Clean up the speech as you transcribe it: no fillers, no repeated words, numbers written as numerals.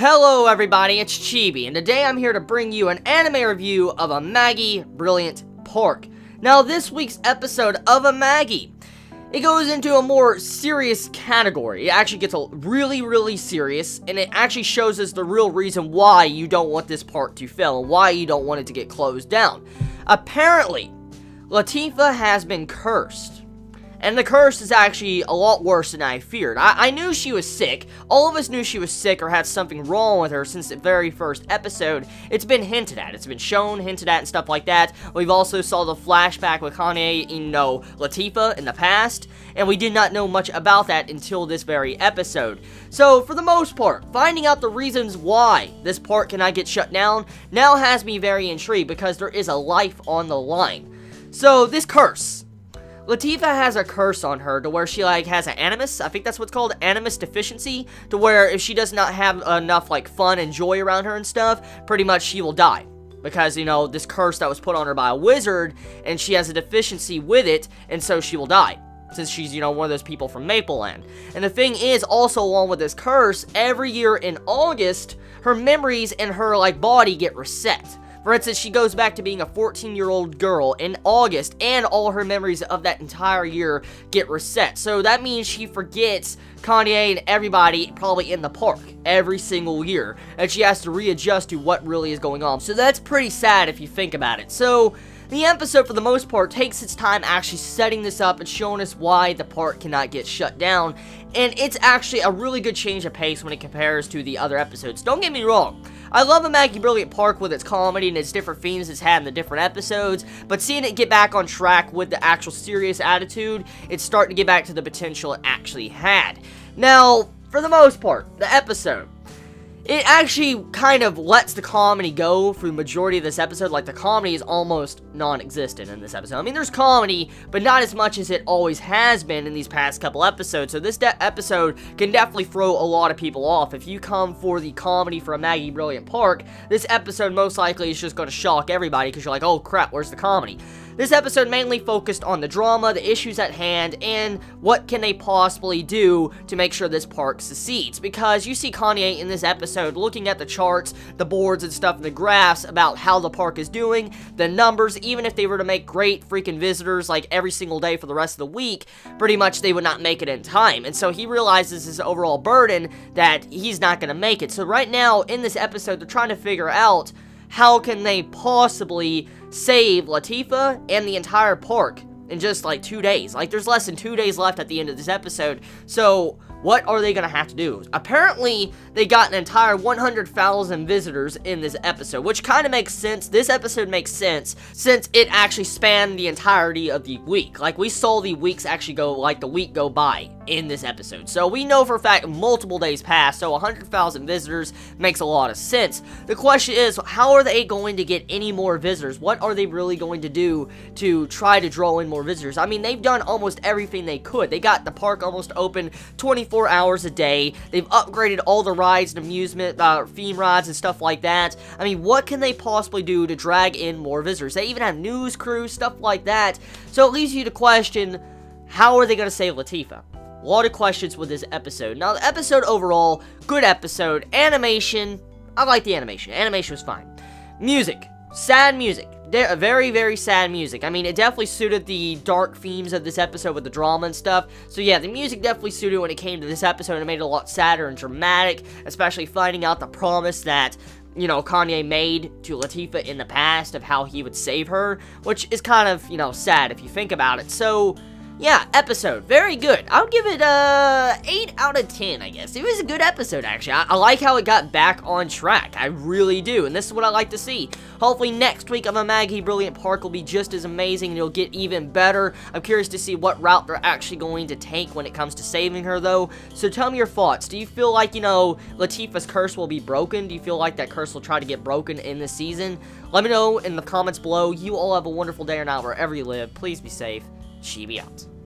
Hello everybody, it's Chibi, and today I'm here to bring you an anime review of Amagi Brilliant Park. Now this week's episode of Amagi, it goes into a more serious category. It actually gets really serious, and it actually shows us the real reason why you don't want this park to fail, and why you don't want it to get closed down. Apparently, Latifah has been cursed. And the curse is actually a lot worse than I feared. I knew she was sick. All of us knew she was sick or had something wrong with her since the very first episode. It's been hinted at. It's been shown, hinted at, and stuff like that. We've also saw the flashback with Kanye and, Latifah in the past. And we did not know much about that until this very episode. So, for the most part, finding out the reasons why this park cannot get shut down now has me very intrigued because there is a life on the line. So, this curse. Latifah has a curse on her to where she, has an animus, I think that's what's called, animus deficiency, to where if she does not have enough, fun and joy around her and stuff, pretty much she will die. Because, this curse that was put on her by a wizard, and she has a deficiency with it, and so she will die. Since she's, one of those people from Mapleland. And the thing is, also along with this curse, every year in August, her memories and her, body get reset. For instance, she goes back to being a 14-year-old girl in August, and all her memories of that entire year get reset. So that means she forgets Kanye and everybody probably in the park every single year, and she has to readjust to what really is going on. So that's pretty sad if you think about it. So the episode, for the most part, takes its time actually setting this up and showing us why the park cannot get shut down, and it's actually a really good change of pace when it compares to the other episodes. Don't get me wrong. I love Amagi Brilliant Park with its comedy and its different themes it's had in the different episodes, but seeing it get back on track with the actual serious attitude, it's starting to get back to the potential it actually had. Now, for the most part, the episode, it actually kind of lets the comedy go for the majority of this episode. The comedy is almost non-existent in this episode. I mean, there's comedy, but not as much as it always has been in these past couple episodes. So this episode can definitely throw a lot of people off. If you come for the comedy for Amagi Brilliant Park, this episode most likely is just going to shock everybody because you're like, oh crap, where's the comedy? This episode mainly focused on the drama, the issues at hand, and what can they possibly do to make sure this park succeeds. Because you see Kanye in this episode looking at the charts, the boards and stuff, and the graphs about how the park is doing, the numbers, even if they were to make great freaking visitors every single day for the rest of the week, pretty much they would not make it in time. And so he realizes his overall burden that he's not going to make it. So right now, in this episode, they're trying to figure out how can they possibly save Latifah and the entire park in just 2 days. There's less than 2 days left at the end of this episode, so what are they gonna have to do? Apparently, they got an entire 100,000 visitors in this episode, which kind of makes sense. This episode makes sense since it actually spanned the entirety of the week. We saw the weeks actually go, the week go by in this episode. So we know for a fact multiple days passed, so 100,000 visitors makes a lot of sense. The question is, how are they going to get any more visitors? What are they really going to do to try to draw in more visitors? I mean, they've done almost everything they could. They got the park almost open 24 hours a day. They've upgraded all the rides and amusement, theme rides and stuff like that. I mean, what can they possibly do to drag in more visitors? They even have news crews, stuff like that. So it leads you to question, how are they going to save Latifah? A lot of questions with this episode. Now, the episode overall, good episode. Animation, I like the animation. Animation was fine. Music, sad music. Very sad music. I mean, it definitely suited the dark themes of this episode with the drama and stuff. So yeah, the music definitely suited when it came to this episode and made it a lot sadder and dramatic, especially finding out the promise that, Kanye made to Latifah in the past of how he would save her, which is kind of, sad if you think about it. So yeah, episode, very good. I would give it 8 out of 10, I guess. It was a good episode, actually. I like how it got back on track. I really do, and this is what I like to see. Hopefully next week of Amagi Brilliant Park will be just as amazing, and it'll get even better. I'm curious to see what route they're actually going to take when it comes to saving her, though. So tell me your thoughts. Do you feel like, Latifah's curse will be broken? Do you feel like that curse will try to get broken in this season? Let me know in the comments below. You all have a wonderful day or night wherever you live. Please be safe. Chibi out.